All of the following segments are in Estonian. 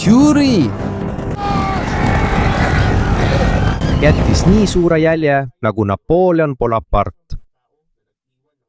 Jüri jättis nii suure jälje nagu Napoleon Bonaparte.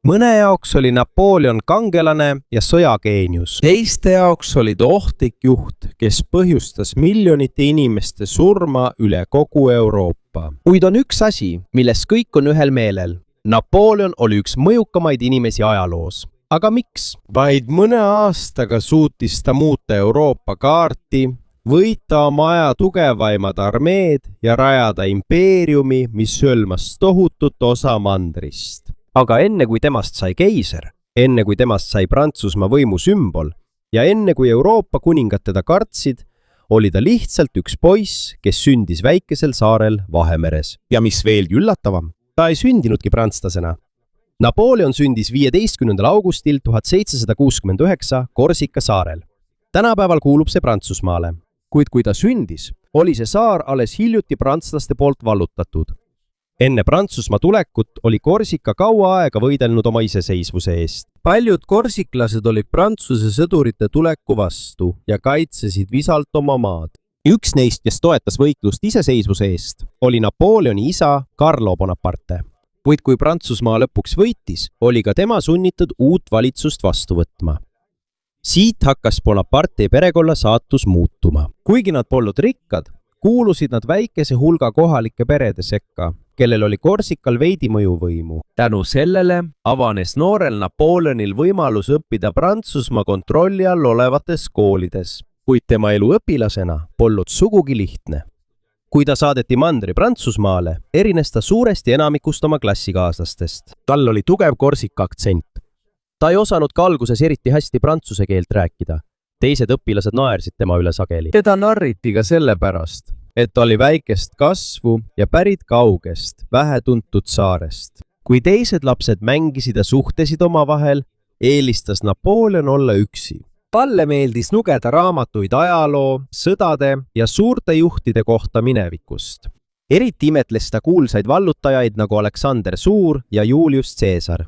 Mõne jaoks oli Napoleon kangelane ja sõjageenius. Teiste jaoks oli ta ohtlik juht, kes põhjustas miljonite inimeste surma üle kogu Euroopa. Kuid on üks asi, milles kõik on ühel meelel. Napoleon oli üks mõjukamaid inimesi ajaloos. Aga miks? Vaid mõne aastaga suutis ta muuta Euroopa kaarti, võita oma aja tugevaimad armeed ja rajada impeeriumi, mis hõlmas tohutut osa mandrist. Aga enne kui temast sai keiser, enne kui temast sai Prantsusmaa võimu sümbol ja enne kui Euroopa kuningad teda kartsid, oli ta lihtsalt üks poiss, kes sündis väikesel saarel Vahemeres. Ja mis veelgi üllatavam, ta ei sündinudki prantslasena. Napoleon sündis 15. augustil 1769 Korsika saarel. Tänapäeval kuulub see Prantsusmaale. Kuid kui ta sündis, oli see saar alles hiljuti prantslaste poolt vallutatud. Enne Prantsusmaa tulekut oli Korsika kaua aega võidelnud oma iseseisvuse eest. Paljud korsiklased olid Prantsuse sõdurite tuleku vastu ja kaitsesid visalt oma maad. Üks neist, kes toetas võitlust iseseisvuse eest, oli Napoleoni isa Carlo Bonaparte. Kuid kui Prantsusmaa lõpuks võitis, oli ka tema sunnitud uut valitsust vastu võtma. Siit hakkas Bonaparte perekonna saatus muutuma. Kuigi nad polnud rikkad, kuulusid nad väikese hulga kohalike perede sekka, kellel oli Korsikal veidi mõjuvõimu. Tänu sellele avanes noorel Napoleonil võimalus õppida Prantsusmaa kontrolli all olevates koolides, kuid tema elu õpilasena polnud sugugi lihtne. Kui ta saadeti mandri Prantsusmaale, erines ta suuresti enamikust oma klassikaaslastest. Tal oli tugev Korsika aktsent. Ta ei osanud ka alguses eriti hästi prantsuse keelt rääkida. Teised õpilased naersid tema üle sageli. Teda narriti ka sellepärast, et oli väikest kasvu ja pärit kaugest, vähetuntud saarest. Kui teised lapsed mängisid ja suhtesid omavahel, eelistas Napoleon olla üksi. Talle meeldis lugeda raamatuid ajaloo, sõdade ja suurte juhtide kohta minevikust. Eriti imetles ta kuulsaid vallutajaid nagu Aleksander Suur ja Julius Caesar.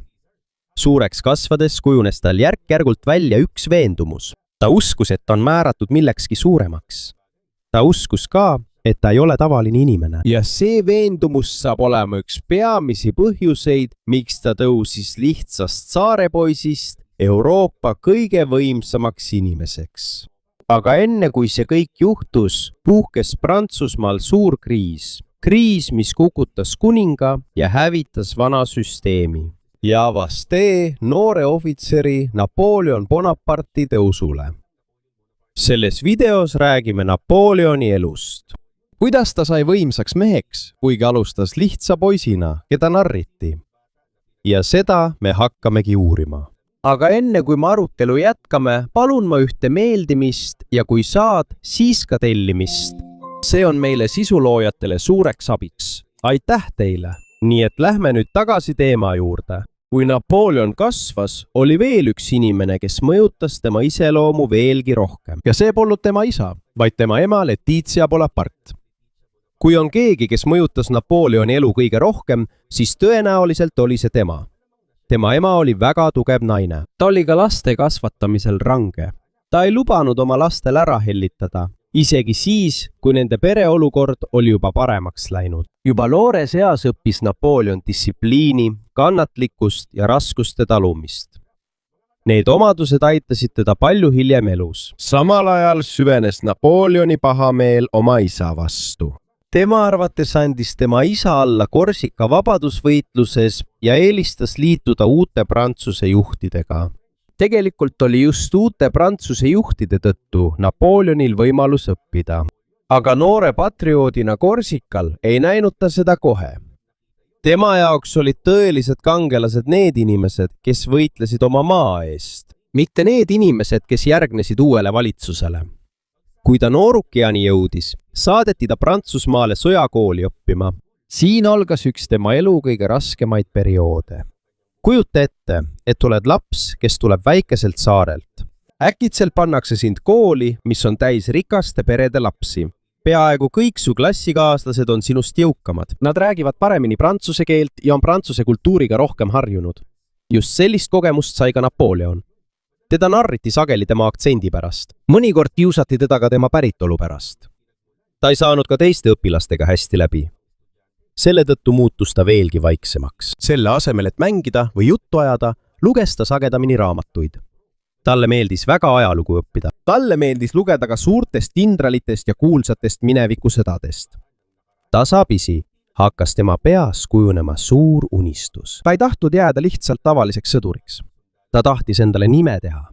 Suureks kasvades kujunes tal järk-järgult välja üks veendumus. Ta uskus, et ta on määratud millekski suuremaks. Ta uskus ka, et ta ei ole tavaline inimene. Ja see veendumus saab olema üks peamisi põhjuseid, miks ta tõusis lihtsast saarepoisist Euroopa kõige võimsamaks inimeseks. Aga enne kui see kõik juhtus, puhkes Prantsusmaal suur kriis. Kriis, mis kukutas kuninga ja hävitas vana süsteemi. Ja avas tee noore ohvitseri Napoleon Bonaparte'i tõusule. Selles videos räägime Napoleoni elust. Kuidas ta sai võimsaks meheks, kuigi alustas lihtsa poisina, keda narriti? Ja seda me hakkamegi uurima. Aga enne kui me arutelu jätkame, palun ma ühte meeldimist ja kui saad, siis ka tellimist. See on meile sisuloojatele suureks abiks. Aitäh teile! Nii et lähme nüüd tagasi teema juurde. Kui Napoleon kasvas, oli veel üks inimene, kes mõjutas tema iseloomu veelgi rohkem. Ja see polnud tema isa, vaid tema ema Letizia Bonaparte. Kui on keegi, kes mõjutas Napoleoni elu kõige rohkem, siis tõenäoliselt oli see tema. Tema ema oli väga tugev naine. Ta oli ka laste kasvatamisel range. Ta ei lubanud oma lastel ära hellitada, isegi siis, kui nende pereolukord oli juba paremaks läinud. Juba noores eas õppis Napoleon distsipliini, kannatlikkust ja raskuste talumist. Need omadused aitasid teda palju hiljem elus. Samal ajal süvenes Napoleoni pahameel oma isa vastu. Tema arvates andis tema isa alla Korsika vabadusvõitluses ja eelistas liituda uute Prantsuse juhtidega. Tegelikult oli just uute Prantsuse juhtide tõttu Napoleonil võimalus õppida. Aga noore patrioodina Korsikal ei näinud ta seda kohe. Tema jaoks olid tõelised kangelased need inimesed, kes võitlesid oma maa eest, mitte need inimesed, kes järgnesid uuele valitsusele. Kui ta noorukiani jõudis, saadeti ta Prantsusmaale sõjakooli õppima. Siin algas üks tema elu kõige raskemaid perioode. Kujuta ette, et oled laps, kes tuleb väikeselt saarelt. Äkitselt pannakse sind kooli, mis on täis rikaste perede lapsi. Peaaegu kõik su klassikaaslased on sinust jõukamad. Nad räägivad paremini prantsuse keelt ja on prantsuse kultuuriga rohkem harjunud. Just sellist kogemust sai ka Napoleon. teda narriti sageli tema aktsendi pärast. Mõnikord kiusati teda ka tema päritolu pärast. Ta ei saanud ka teiste õpilastega hästi läbi. Selle tõttu muutus ta veelgi vaiksemaks. Selle asemel, et mängida või juttu ajada, luges ta sagedamini raamatuid. Talle meeldis väga ajalugu õppida. Talle meeldis lugeda ka suurtest kindralitest ja kuulsatest minevikusõdadest. Tasapisi hakkas tema peas kujunema suur unistus. Ta ei tahtnud jääda lihtsalt tavaliseks sõduriks. Ta tahtis endale nime teha.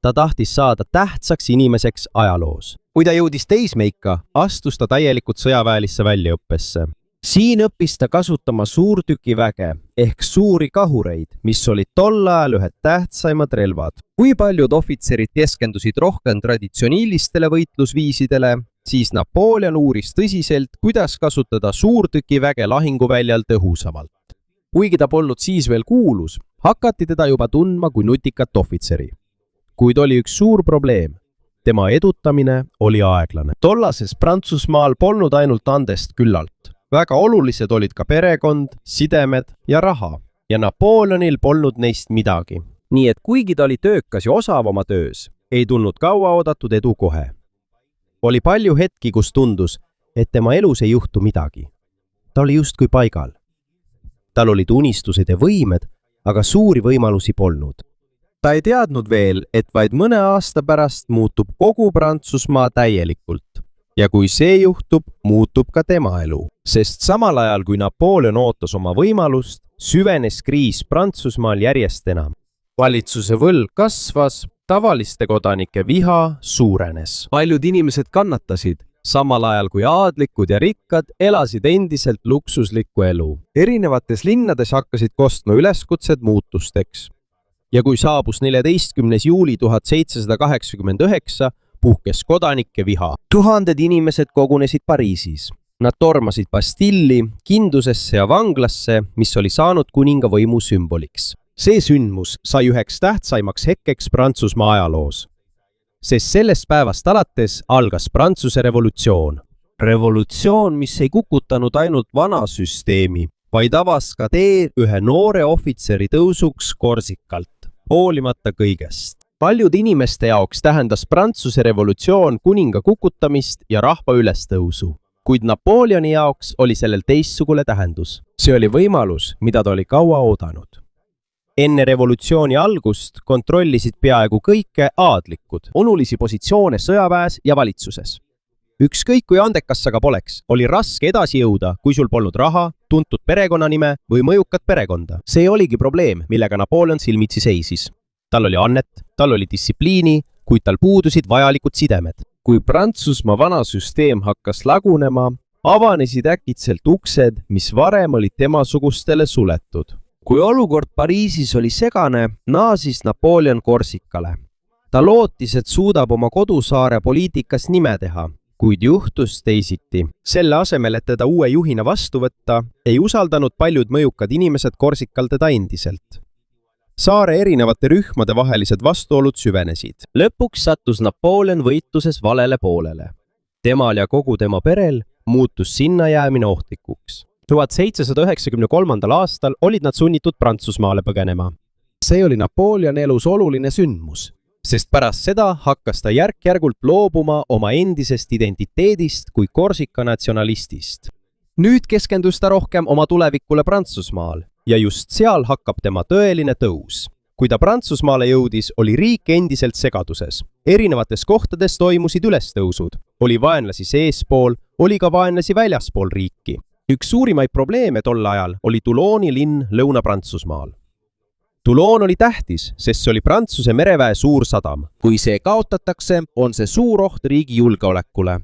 Ta tahtis saada tähtsaks inimeseks ajaloos. Kui ta jõudis teismeikka, astus ta täielikult sõjaväelisse väljaõppesse. Siin õppis ta kasutama suurtükiväge ehk suuri kahureid, mis olid tol ajal ühed tähtsaimad relvad. Kui paljud ohvitserid keskendusid rohkem traditsioonilistele võitlusviisidele, siis Napoleon uuris tõsiselt, kuidas kasutada suurtükiväge lahinguväljal tõhusamalt. Kuigi ta polnud siis veel kuulus, hakati teda juba tundma kui nutikat ohvitseri. Kuid oli üks suur probleem. Tema edutamine oli aeglane. Tollases Prantsusmaal polnud ainult andest küllalt. Väga olulised olid ka perekond, sidemed ja raha, ja Napoleonil polnud neist midagi. Nii et kuigi ta oli töökas ja osav oma töös, ei tulnud kaua oodatud edu kohe. Oli palju hetki, kus tundus, et tema elus ei juhtu midagi. Ta oli justkui paigal. Tal olid unistused ja võimed, aga suuri võimalusi polnud. Ta ei teadnud veel, et vaid mõne aasta pärast muutub kogu Prantsusmaa täielikult. Ja kui see juhtub, muutub ka tema elu. Sest samal ajal, kui Napoleon ootas oma võimalust, süvenes kriis Prantsusmaal järjest enam. Valitsuse võlg kasvas, tavaliste kodanike viha suurenes. Paljud inimesed kannatasid, samal ajal kui aadlikud ja rikkad elasid endiselt luksuslikku elu. Erinevates linnades hakkasid kostma üleskutsed muutusteks. Ja kui saabus 14. juuli 1789, puhkes kodanike viha. Tuhanded inimesed kogunesid Pariisis. Nad tormasid Bastilli, kindusesse ja vanglasse, mis oli saanud kuninga võimu sümboliks. See sündmus sai üheks tähtsaimaks hetkeks Prantsusmaa ajaloos. Sest sellest päevast alates algas Prantsuse revolutsioon. Revolutsioon, mis ei kukutanud ainult vana süsteemi, vaid avas ka tee ühe noore ohvitseri tõusuks Korsikalt, hoolimata kõigest. Paljud inimeste jaoks tähendas Prantsuse revolutsioon kuninga kukutamist ja rahva ülestõusu, kuid Napoleoni jaoks oli sellel teistsugune tähendus. See oli võimalus, mida ta oli kaua oodanud. Enne revolutsiooni algust kontrollisid peaaegu kõike aadlikud, olulisi positsioone sõjaväes ja valitsuses. Ükskõik kui andekas sa ka poleks, oli raske edasi jõuda, kui sul polnud raha, tuntud perekonnanime või mõjukat perekonda. See oligi probleem, millega Napoleon silmitsi seisis. Tal oli annet, tal oli distsipliini, kuid tal puudusid vajalikud sidemed. Kui Prantsusmaa vana süsteem hakkas lagunema, avanesid äkitselt uksed, mis varem olid temasugustele suletud. Kui olukord Pariisis oli segane, naasis Napoleon Korsikale. Ta lootis, et suudab oma kodusaare poliitikas nime teha, kuid juhtus teisiti. Selle asemel, et teda uue juhina vastu võtta, ei usaldanud paljud mõjukad inimesed Korsikal teda endiselt. Saare erinevate rühmade vahelised vastuolud süvenesid. Lõpuks sattus Napoleon võitluses valele poolele. Temal ja kogu tema perel muutus sinna jäämine ohtlikuks. 1793. aastal olid nad sunnitud Prantsusmaale põgenema. See oli Napoleoni elus oluline sündmus, sest pärast seda hakkas ta järk-järgult loobuma oma endisest identiteedist kui Korsika natsionalistist. Nüüd keskendus ta rohkem oma tulevikule Prantsusmaal ja just seal hakkab tema tõeline tõus. Kui ta Prantsusmaale jõudis, oli riik endiselt segaduses. Erinevates kohtades toimusid ülestõusud. Oli vaenlasi seespool, oli ka vaenlasi väljaspool riiki. Üks suurimaid probleeme tol ajal oli Touloni linn Lõuna-Prantsusmaal. Toulon oli tähtis, sest see oli Prantsuse mereväe suur sadam. Kui see kaotatakse, on see suur oht riigi julgeolekule.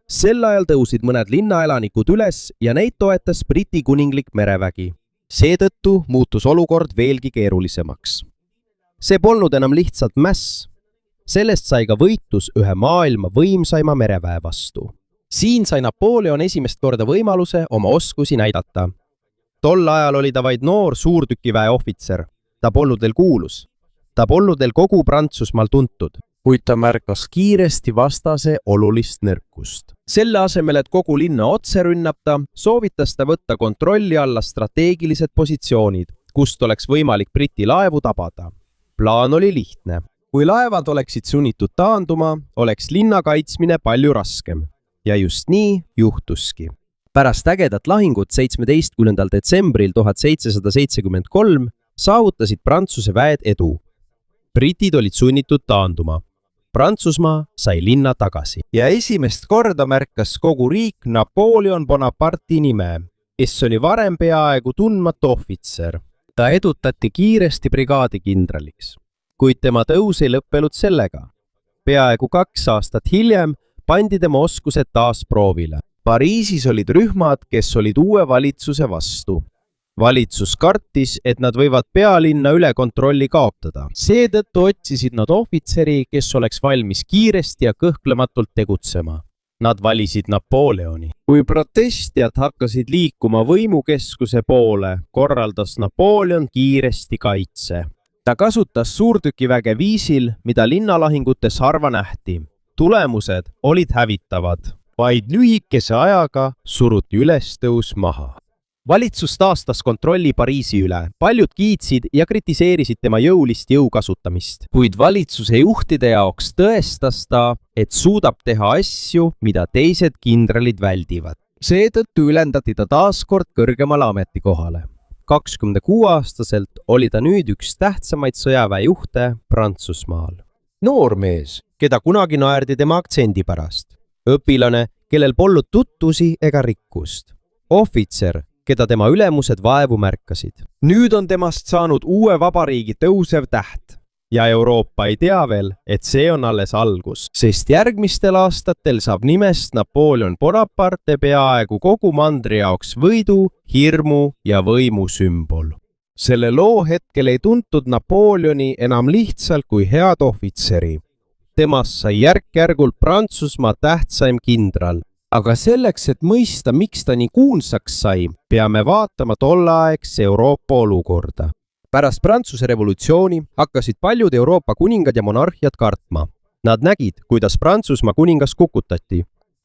Sel ajal tõusid mõned linnaelanikud üles ja neid toetas Briti kuninglik merevägi. Seetõttu muutus olukord veelgi keerulisemaks. See polnud enam lihtsalt mäss. Sellest sai ka võitlus ühe maailma võimsaima mereväe vastu. Siin sai Napoleon esimest korda võimaluse oma oskusi näidata. Tol ajal oli ta vaid noor suurtükiväe ohvitser. Ta polnud veel kuulus. Ta polnud veel kogu Prantsusmaal tuntud, kuid ta märkas kiiresti vastase olulist nõrkust. Selle asemel, et kogu linna otse rünnata, soovitas ta võtta kontrolli alla strateegilised positsioonid, kust oleks võimalik Briti laevu tabada. Plaan oli lihtne. kui laevad oleksid sunnitud taanduma, oleks linna kaitsmine palju raskem. Ja just nii juhtuski. Pärast ägedat lahingut 17. detsembril 1773 saavutasid Prantsuse väed edu. Britid olid sunnitud taanduma. Prantsusmaa sai linna tagasi. Ja esimest korda märkas kogu riik Napoleon Bonaparte'i nime, kes oli varem peaaegu tundmatu ohvitser. Ta edutati kiiresti brigaadikindraliks, kuid tema tõus ei lõppenud sellega. Peaaegu 2 aastat hiljem pandi tema oskused taas proovile. Pariisis olid rühmad, kes olid uue valitsuse vastu. Valitsus kartis, et nad võivad pealinna üle kontrolli kaotada. Seetõttu otsisid nad ohvitseri, kes oleks valmis kiiresti ja kõhklematult tegutsema. Nad valisid Napoleoni. Kui protestijad hakkasid liikuma võimukeskuse poole, korraldas Napoleon kiiresti kaitse. Ta kasutas suurtükiväge viisil, mida linnalahingutes harva nähti. Tulemused olid hävitavad. Vaid lühikese ajaga suruti ülestõus maha. Valitsus taastas kontrolli Pariisi üle. Paljud kiitsid ja kritiseerisid tema jõulist jõu kasutamist. Kuid valitsuse juhtide jaoks tõestas ta, et suudab teha asju, mida teised kindralid väldivad. Seetõttu ülendati ta taaskord kõrgemale ametikohale. 26-aastaselt oli ta nüüd üks tähtsamaid sõjaväejuhte Prantsusmaal. Noormees, keda kunagi naerdi tema aktsendi pärast. Õpilane, kellel polnud tutvusi ega rikkust. Ohvitser, keda tema ülemused vaevu märkasid. Nüüd on temast saanud uue vabariigi tõusev täht. Ja Euroopa ei tea veel, et see on alles algus, sest järgmistel aastatel saab nimest Napoleon Bonaparte peaaegu kogu mandri jaoks võidu, hirmu ja võimu sümbol. Selle loo hetkel ei tuntud Napoleoni enam lihtsalt kui head ohvitseri. Temast sai järk-järgult Prantsusmaa tähtsaim kindral. Aga selleks, et mõista, miks ta nii kuulsaks sai, peame vaatama tolleaegse Euroopa olukorda. Pärast Prantsuse revolutsiooni hakkasid paljud Euroopa kuningad ja monarhiad kartma. Nad nägid, kuidas Prantsusmaa kuningas kukutati.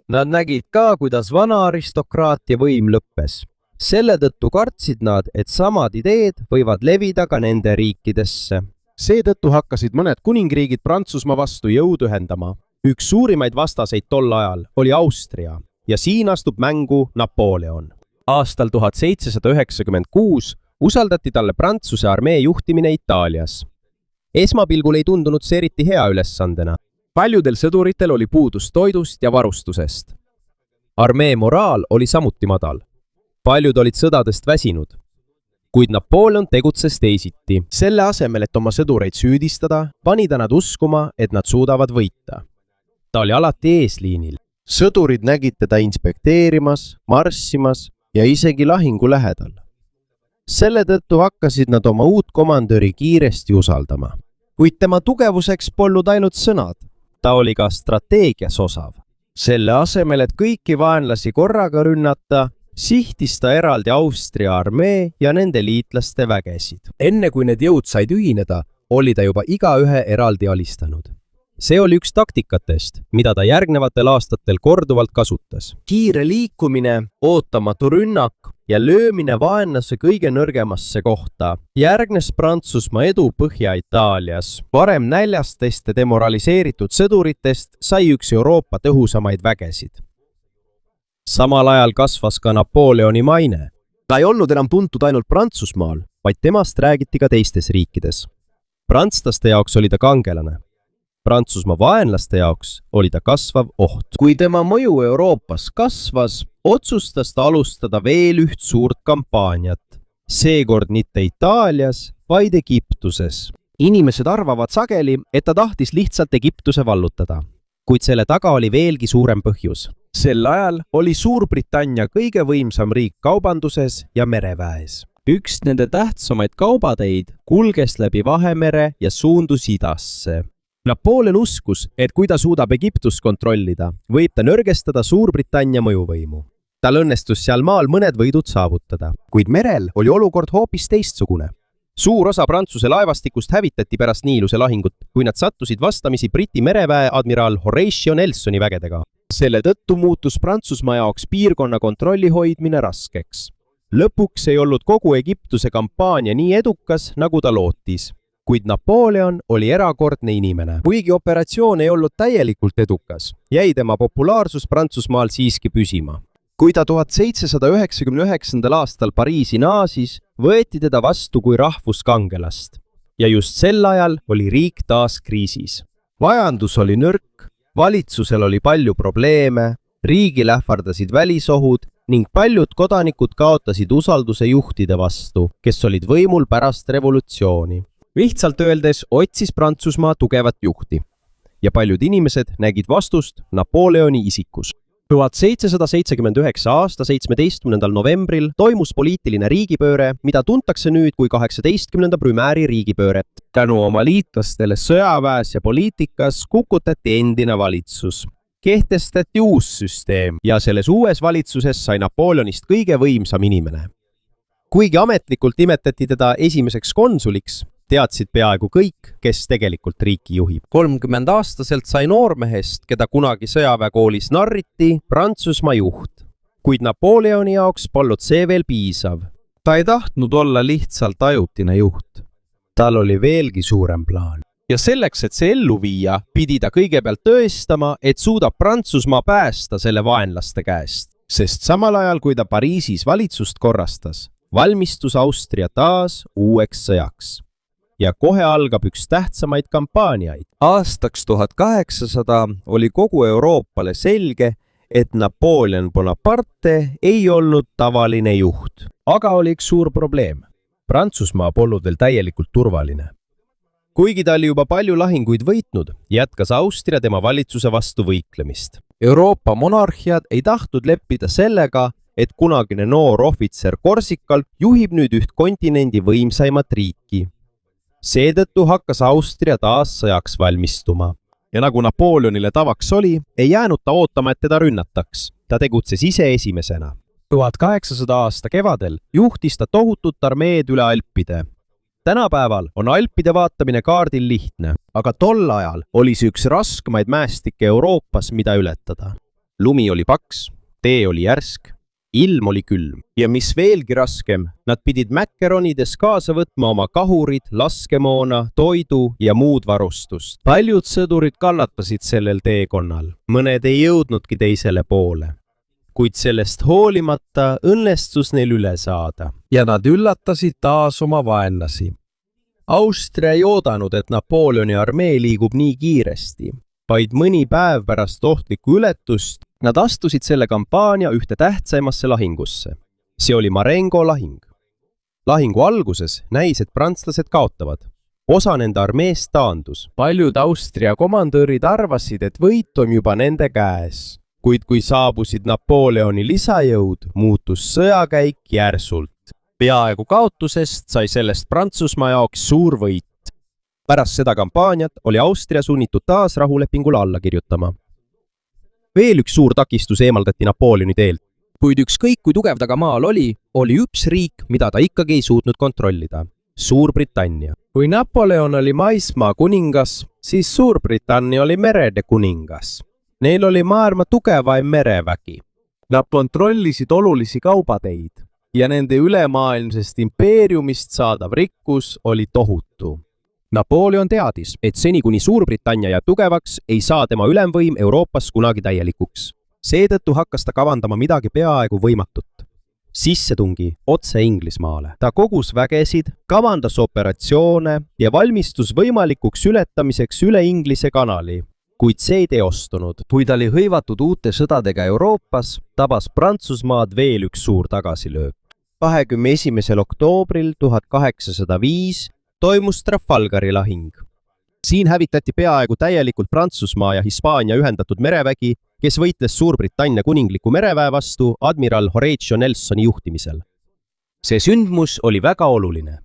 Nad nägid ka, kuidas vana aristokraatia võim lõppes. Selle tõttu kartsid nad, et samad ideed võivad levida ka nende riikidesse. Seetõttu hakkasid mõned kuningriigid Prantsusmaa vastu jõud ühendama. Üks suurimaid vastaseid tol ajal oli Austria ja siin astub mängu Napoleon. Aastal 1796 usaldati talle Prantsuse armee juhtimine Itaalias. Esmapilgul ei tundunud see eriti hea ülesandena. Paljudel sõduritel oli puudus toidust ja varustusest. Armee moraal oli samuti madal. Paljud olid sõdadest väsinud. Kuid Napoleon tegutses teisiti. Selle asemel, et oma sõdureid süüdistada, pani ta nad uskuma, et nad suudavad võita. Ta oli alati eesliinil. Sõdurid nägid teda inspekteerimas, marssimas ja isegi lahingu lähedal. Selle tõttu hakkasid nad oma uut komandöri kiiresti usaldama. Kuid tema tugevuseks polnud ainult sõnad. Ta oli ka strateegias osav. Selle asemel, et kõiki vaenlasi korraga rünnata, sihtis ta eraldi Austria armee ja nende liitlaste vägesid. Enne kui need jõud said ühineda, oli ta juba igaühe eraldi alistanud. See oli üks taktikatest, mida ta järgnevatel aastatel korduvalt kasutas. Kiire liikumine, ootamatu rünnak ja löömine vaenlase kõige nõrgemasse kohta. Järgnes Prantsusmaa edu Põhja-Itaalias. Varem näljastest ja demoraliseeritud sõduritest sai üks Euroopa tõhusamaid vägesid. Samal ajal kasvas ka Napoleoni maine. Ta ei olnud enam tuntud ainult Prantsusmaal, vaid temast räägiti ka teistes riikides. Prantslaste jaoks oli ta kangelane. Prantsusmaa vaenlaste jaoks oli ta kasvav oht. Kui tema mõju Euroopas kasvas, otsustas ta alustada veel üht suurt kampaaniat. Seekord mitte Itaalias, vaid Egiptuses. Inimesed arvavad sageli, et ta tahtis lihtsalt Egiptuse vallutada. Kuid selle taga oli veelgi suurem põhjus. Sel ajal oli Suurbritannia kõige võimsam riik kaubanduses ja mereväes. Üks nende tähtsamaid kaubateid kulges läbi Vahemere ja suundus idasse. Napoleon uskus, et kui ta suudab Egiptust kontrollida, võib ta nõrgestada Suurbritannia mõjuvõimu. Tal õnnestus seal maal mõned võidud saavutada, kuid merel oli olukord hoopis teistsugune. Suur osa Prantsuse laevastikust hävitati pärast Niiluse lahingut, kui nad sattusid vastamisi Briti mereväe admiral Horatio Nelsoni vägedega. Selle tõttu muutus Prantsusmaa jaoks piirkonna kontrolli hoidmine raskeks. Lõpuks ei olnud kogu Egiptuse kampaania nii edukas, nagu ta lootis. kuid Napoleon oli erakordne inimene. kuigi operatsioon ei olnud täielikult edukas, jäi tema populaarsus Prantsusmaal siiski püsima. Kui ta 1799. aastal Pariisi naasis, võeti teda vastu kui rahvuskangelast ja just sel ajal oli riik taas kriisis. Majandus oli nõrk, valitsusel oli palju probleeme, riigil ähvardasid välisohud ning paljud kodanikud kaotasid usalduse juhtide vastu, kes olid võimul pärast revolutsiooni. Lihtsalt öeldes otsis Prantsusmaa tugevat juhti ja paljud inimesed nägid vastust Napoleoni isikus. 1779 aasta 17. novembril toimus poliitiline riigipööre, mida tuntakse nüüd kui 18. Brümääri riigipööret. Tänu oma liitlastele sõjaväes ja poliitikas kukutati endine valitsus. Kehtestati uus süsteem ja selles uues valitsuses sai Napoleonist kõige võimsam inimene. Kuigi ametlikult nimetati teda esimeseks konsuliks, teadsid peaaegu kõik, kes tegelikult riiki juhib. 30-aastaselt sai noormehest, keda kunagi sõjaväekoolis narriti, Prantsusmaa juht. Kuid Napoleoni jaoks polnud see veel piisav. Ta ei tahtnud olla lihtsalt ajutine juht. Tal oli veelgi suurem plaan. Ja selleks, et see ellu viia, pidi ta kõigepealt tõestama, et suudab Prantsusmaa päästa selle vaenlaste käest. Sest samal ajal, kui ta Pariisis valitsust korrastas, valmistus Austria taas uueks sõjaks. Ja kohe algab üks tähtsamaid kampaaniaid. Aastaks 1800 oli kogu Euroopale selge, et Napoleon Bonaparte ei olnud tavaline juht. Aga oli üks suur probleem. Prantsusmaa polnud veel täielikult turvaline. Kuigi ta oli juba palju lahinguid võitnud, jätkas Austria tema valitsuse vastu võiklemist. Euroopa monarhiad ei tahtnud leppida sellega, et kunagine noor ohvitser Korsikal juhib nüüd üht kontinendi võimsaimat riiki. Seetõttu hakkas Austria taas sõjaks valmistuma. Ja nagu Napoleonile tavaks oli, ei jäänud ta ootama, et teda rünnataks. Ta tegutses ise esimesena. 1800 aasta kevadel juhtis ta tohutut armeed üle Alpide. Tänapäeval on Alpide vaatamine kaardil lihtne, aga tol ajal oli see üks raskemaid mäestikke Euroopas, mida ületada. Lumi oli paks, tee oli järsk, ilm oli külm ja mis veelgi raskem, nad pidid Mäkkeronides kaasa võtma oma kahurid, laskemoona, toidu ja muud varustust. Paljud sõdurid kannatasid sellel teekonnal, mõned ei jõudnudki teisele poole. Kuid sellest hoolimata õnnestus neil üle saada ja nad üllatasid taas oma vaenlasi. Austria ei oodanud, et Napoleoni armee liigub nii kiiresti. Vaid mõni päev pärast ohtlikku ületust nad astusid selle kampaania ühte tähtsaimasse lahingusse. See oli Marengo lahing. Lahingu alguses näis, et prantslased kaotavad. Osa nende armeest taandus. Paljud Austria komandörid arvasid, et võit on juba nende käes. Kuid kui saabusid Napoleoni lisajõud, muutus sõjakäik järsult. Peaaegu kaotusest sai sellest Prantsusmaa jaoks suur võit. Pärast seda kampaaniat oli Austria sunnitud taas rahulepingule alla kirjutama. Veel üks suur takistus eemaldati Napoleoni teelt. Kuid ükskõik kui tugev ta ka maal oli üks riik, mida ta ikkagi ei suutnud kontrollida. Suurbritannia. Kui Napoleon oli maismaa kuningas, siis Suurbritannia oli merede kuningas. Neil oli maailma tugevaim merevägi. Nad kontrollisid olulisi kaubateid ja nende ülemaailmsest impeeriumist saadav rikkus oli tohutu. Napoleon teadis, et seni kuni Suurbritannia jääb tugevaks, ei saa tema ülemvõim Euroopas kunagi täielikuks. Seetõttu hakkas ta kavandama midagi peaaegu võimatut. Sissetungi otse Inglismaale. Ta kogus vägesid, kavandas operatsioone ja valmistus võimalikuks ületamiseks üle Inglise kanali. Kuid see ei teostunud. Kui ta oli hõivatud uute sõdadega Euroopas, tabas Prantsusmaad veel üks suur tagasilöök. 21. oktoobril 1805 toimus Trafalgari lahing. Siin hävitati peaaegu täielikult Prantsusmaa ja Hispaania ühendatud merevägi, kes võitles Suurbritannia kuningliku mereväe vastu admiral Horatio Nelsoni juhtimisel. See sündmus oli väga oluline.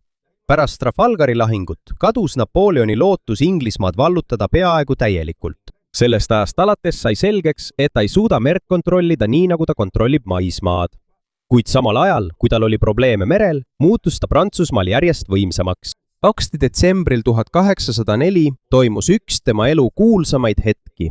Pärast Trafalgari lahingut kadus Napoleoni lootus Inglismaad vallutada peaaegu täielikult. Sellest ajast alates sai selgeks, et ta ei suuda merd kontrollida nii, nagu ta kontrollib maismaad. Kuid samal ajal, kui tal oli probleeme merel, muutus ta Prantsusmaal järjest võimsamaks. 2. detsembril 1804 toimus üks tema elu kuulsamaid hetki.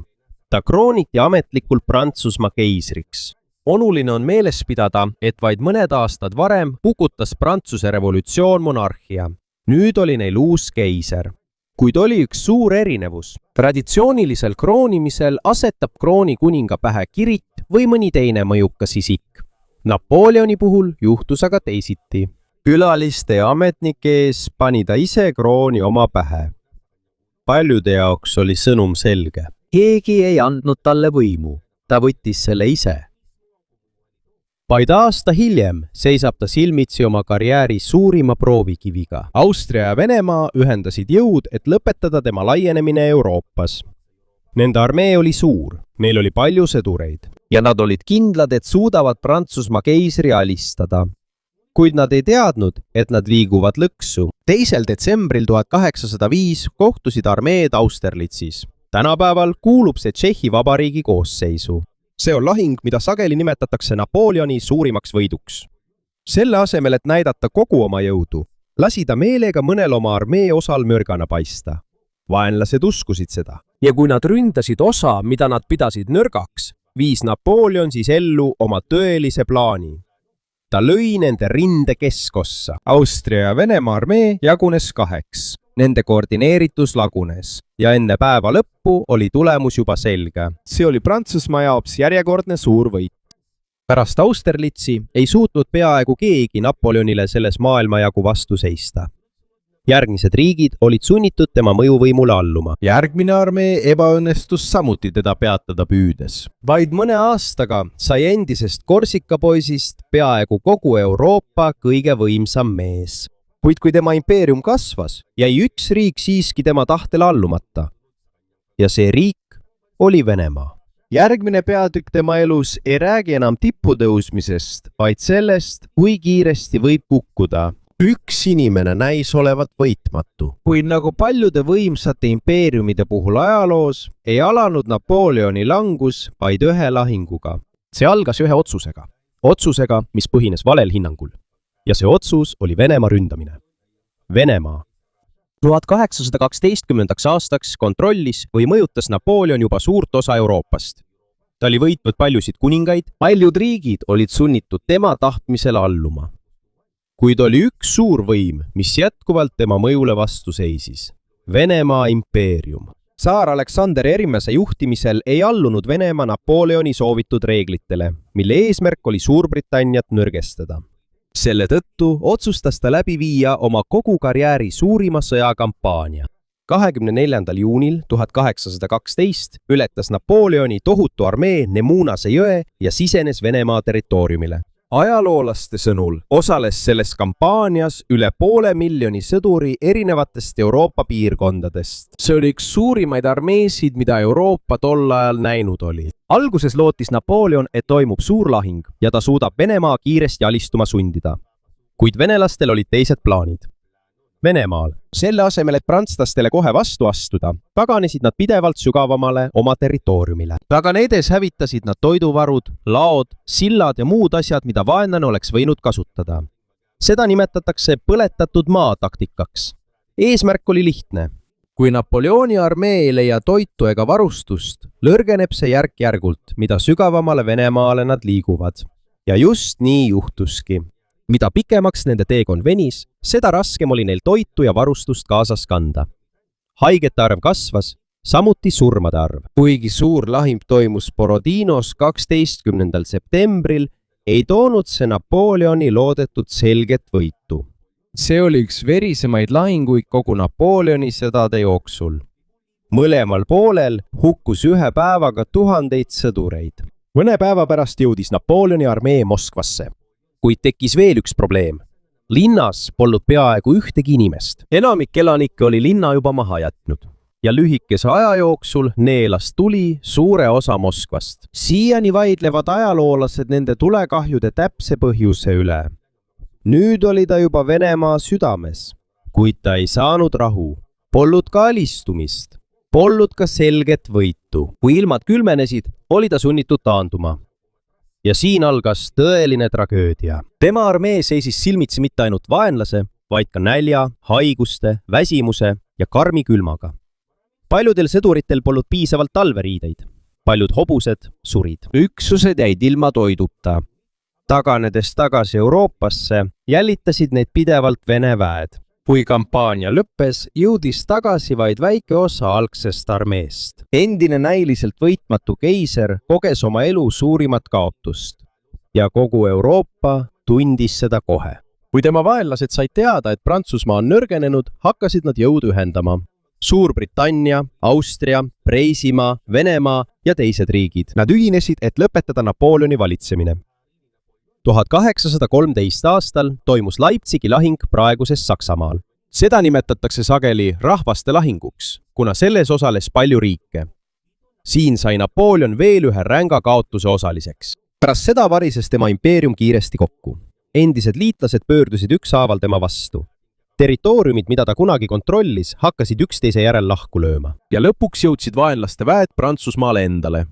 Ta krooniti ametlikult Prantsusmaa keisriks. Oluline on meeles pidada, et vaid mõned aastad varem pukutas Prantsuse revolutsioon monarhia. nüüd oli neil uus keiser. Kuid oli üks suur erinevus. Traditsioonilisel kroonimisel asetab krooni kuninga pähe kirit või mõni teine mõjukas isik. Napoleoni puhul juhtus aga teisiti. Külaliste ja ametnike ees pani ta ise krooni oma pähe. Paljude jaoks oli sõnum selge. Keegi ei andnud talle võimu. Ta võttis selle ise. Vaid aasta hiljem seisab ta silmitsi oma karjääri suurima proovikiviga. Austria ja Venemaa ühendasid jõud, et lõpetada tema laienemine Euroopas. Nende armee oli suur, neil oli palju sõdureid. Ja nad olid kindlad, et suudavad Prantsusmaa keisri alistada. Kuid nad ei teadnud, et nad liiguvad lõksu. 2. detsembril 1805 kohtusid armeed Austerlitzis. Tänapäeval kuulub see Tšehhi Vabariigi koosseisu. See on lahing, mida sageli nimetatakse Napoleoni suurimaks võiduks. Selle asemel, et näidata kogu oma jõudu, lasi ta meelega mõnel oma armee osal mürgana paista. Vaenlased uskusid seda. Ja kui nad ründasid osa, mida nad pidasid nõrgaks, viis Napoleon siis ellu oma tõelise plaani. Ta lõi nende rinde keskossa. Austria ja Venemaa armee jagunes 2. Nende koordineeritus lagunes ja enne päeva lõppu oli tulemus juba selge. See oli Prantsusmaa jaoks järjekordne suur võit. Pärast Austerlitzi ei suutnud peaaegu keegi Napoleonile selles maailmajagu vastu seista. Järgmised riigid olid sunnitud tema mõjuvõimule alluma. Järgmine armee ebaõnnestus samuti teda peatada püüdes. Vaid mõne aastaga sai endisest Korsika poisist peaaegu kogu Euroopa kõige võimsam mees. Kuid kui tema impeerium kasvas, jäi üks riik siiski tema tahtele allumata. Ja see riik oli Venemaa. Järgmine peatükk tema elus ei räägi enam tipputõusmisest, vaid sellest, kui kiiresti võib kukkuda. Üks inimene näis olevat võitmatu. Kuid nagu paljude võimsate impeeriumide puhul ajaloos, ei alanud Napoleoni langus vaid ühe lahinguga. See algas ühe otsusega. Otsusega, mis põhines valel hinnangul. Ja see otsus oli Venemaa ründamine. Venemaa. 1812. aastaks kontrollis või mõjutas Napoleon juba suurt osa Euroopast. Ta oli võitnud paljusid kuningaid, paljud riigid olid sunnitud tema tahtmisele alluma. Kuid oli üks suur võim, mis jätkuvalt tema mõjule vastu seisis. Venemaa impeerium. Tsaar Aleksander Esimese juhtimisel ei allunud Venemaa Napoleoni soovitud reeglitele, mille eesmärk oli Suurbritanniat nõrgestada. Selle tõttu otsustas ta läbi viia oma kogu karjääri suurima sõjakampaania. 24. juunil 1812 ületas Napoleoni tohutu armee Nemunase jõe ja sisenes Venemaa territooriumile. Ajaloolaste sõnul osales selles kampaanias üle 500 000 sõduri erinevatest Euroopa piirkondadest. See oli üks suurimaid armeesid, mida Euroopa tol ajal näinud oli. Alguses lootis Napoleon, et toimub suur lahing ja ta suudab Venemaa kiiresti alistuma sundida. Kuid venelastel olid teised plaanid. Venemaal, selle asemel, et prantslastele kohe vastu astuda, taganesid nad pidevalt sügavamale oma territooriumile. Taganedes hävitasid nad toiduvarud, laod, sillad ja muud asjad, mida vaenlane oleks võinud kasutada. Seda nimetatakse põletatud maa taktikaks. Eesmärk oli lihtne. Kui Napoleoni armee ei leia toitu ega varustust, lõrgeneb see järk-järgult, mida sügavamale Venemaale nad liiguvad. Ja just nii juhtuski. Mida pikemaks nende teekond venis, seda raskem oli neil toitu ja varustust kaasas kanda. Haigete arv kasvas, samuti surmade arv. Kuigi suur lahing toimus Borodinos 12. septembril, ei toonud see Napoleoni loodetud selget võitu. See oli üks verisemaid lahinguid kogu Napoleoni sõdade jooksul. Mõlemal poolel hukkus ühe päevaga tuhandeid sõdureid. Mõne päeva pärast jõudis Napoleoni armee Moskvasse. Kuid tekkis veel üks probleem. Linnas polnud peaaegu ühtegi inimest. Enamik elanikke oli linna juba maha jätnud. Ja lühikese aja jooksul neelas tuli suure osa Moskvast. Siiani vaidlevad ajaloolased nende tulekahjude täpse põhjuse üle. Nüüd oli ta juba Venemaa südames, kuid ta ei saanud rahu. Polnud ka alistumist. Polnud ka selget võitu. Kui ilmad külmenesid, oli ta sunnitud taanduma. Ja siin algas tõeline tragöödia. Tema armee seisis silmitsi mitte ainult vaenlase, vaid ka nälja, haiguste, väsimuse ja karmi külmaga. Paljudel sõduritel polnud piisavalt talveriideid. Paljud hobused surid. Üksused jäid ilma toiduta. Taganedes tagasi Euroopasse, jälitasid neid pidevalt Vene väed. kui kampaania lõppes, jõudis tagasi vaid väike osa algsest armeest. endine näiliselt võitmatu keiser koges oma elu suurimat kaotust ja kogu Euroopa tundis seda kohe. kui tema vaenlased said teada, et Prantsusmaa on nõrgenenud, hakkasid nad jõudu ühendama. Suurbritannia, Austria, Preisimaa, Venemaa ja teised riigid. Nad ühinesid, et lõpetada Napoleoni valitsemine. 1813 aastal toimus Leipzigi lahing praeguses Saksamaal. Seda nimetatakse sageli rahvaste lahinguks, kuna selles osales palju riike. Siin sai Napoleon veel ühe ränga kaotuse osaliseks. Pärast seda varises tema impeerium kiiresti kokku. Endised liitlased pöördusid ükshaaval tema vastu. Territooriumid, mida ta kunagi kontrollis, hakkasid üksteise järel lahku lööma. Ja lõpuks jõudsid vaenlaste väed Prantsusmaale endale.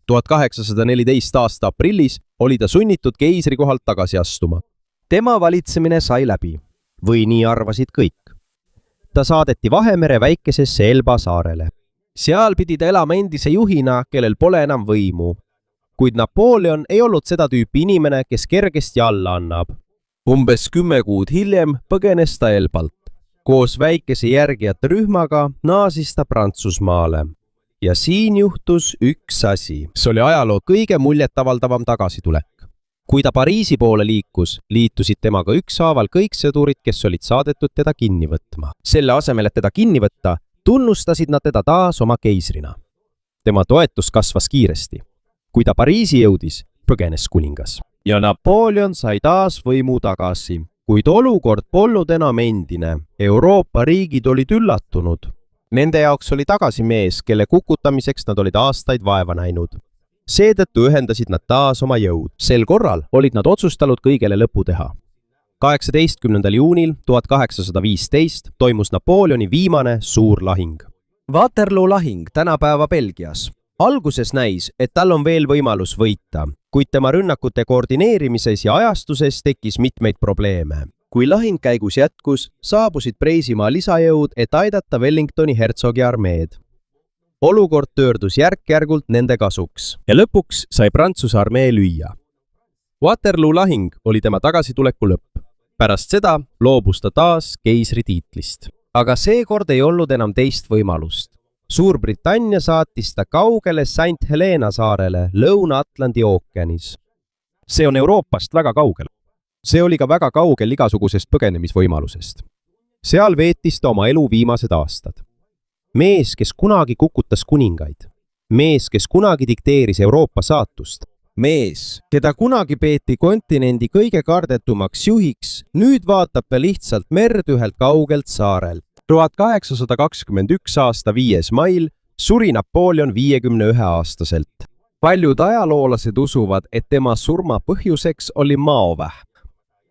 1814 aasta aprillis oli ta sunnitud keisri kohalt tagasi astuma. tema valitsemine sai läbi. Või nii arvasid kõik. Ta saadeti Vahemere väikesesse Elba saarele. Seal pidi ta elama endise juhina, kellel pole enam võimu. Kuid Napoleon ei olnud seda tüüpi inimene, kes kergesti alla annab. Umbes 10 kuud hiljem põgenes ta Elbalt. Koos väikese järgijate rühmaga naasis ta Prantsusmaale. Ja siin juhtus üks asi. See oli ajaloo kõige muljetavaldavam tagasitulek. Kui ta Pariisi poole liikus, liitusid temaga ükshaaval kõik sõdurid, kes olid saadetud teda kinni võtma. Selle asemel, et teda kinni võtta, tunnustasid nad teda taas oma keisrina. Tema toetus kasvas kiiresti. Kui ta Pariisi jõudis, põgenes kuningas. Ja Napoleon sai taas võimu tagasi. Kuid olukord polnud enam endine. Euroopa riigid olid üllatunud. Nende jaoks oli tagasi mees, kelle kukutamiseks nad olid aastaid vaeva näinud. Seetõttu ühendasid nad taas oma jõud. Sel korral olid nad otsustanud kõigele lõpu teha. 18. juunil 1815 toimus Napoleoni viimane suur lahing. Waterloo lahing tänapäeva Belgias. Alguses näis, et tal on veel võimalus võita, kuid tema rünnakute koordineerimises ja ajastuses tekkis mitmeid probleeme. Kui lahing käigus jätkus, saabusid Preisimaa lisajõud, et aidata Wellingtoni hertsogi armeed. Olukord töördus järk-järgult nende kasuks ja lõpuks sai Prantsuse armee lüüa. Waterloo lahing oli tema tagasituleku lõpp. Pärast seda loobus ta taas keisri tiitlist. Aga seekord ei olnud enam teist võimalust. Suurbritannia saatis ta kaugele St. Helena saarele Lõuna-Atlandi ookeanis. See on Euroopast väga kaugel. See oli ka väga kaugel igasugusest põgenemisvõimalusest. Seal veetis ta oma elu viimased aastad. Mees, kes kunagi kukutas kuningaid. Mees, kes kunagi dikteeris Euroopa saatust. Mees, keda kunagi peeti kontinendi kõige kardetumaks juhiks, nüüd vaatab ta lihtsalt merd ühelt kaugelt saarelt. 1821 aasta 5. mail suri Napoleon 51-aastaselt. Paljud ajaloolased usuvad, et tema surma põhjuseks oli maovähk.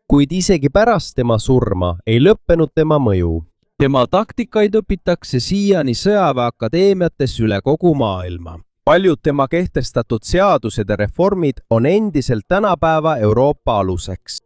Kuid isegi pärast tema surma ei lõppenud tema mõju. Tema taktikaid õpitakse siiani sõjaväeakadeemiates üle kogu maailma. Paljud tema kehtestatud seadused ja reformid on endiselt tänapäeva Euroopa aluseks.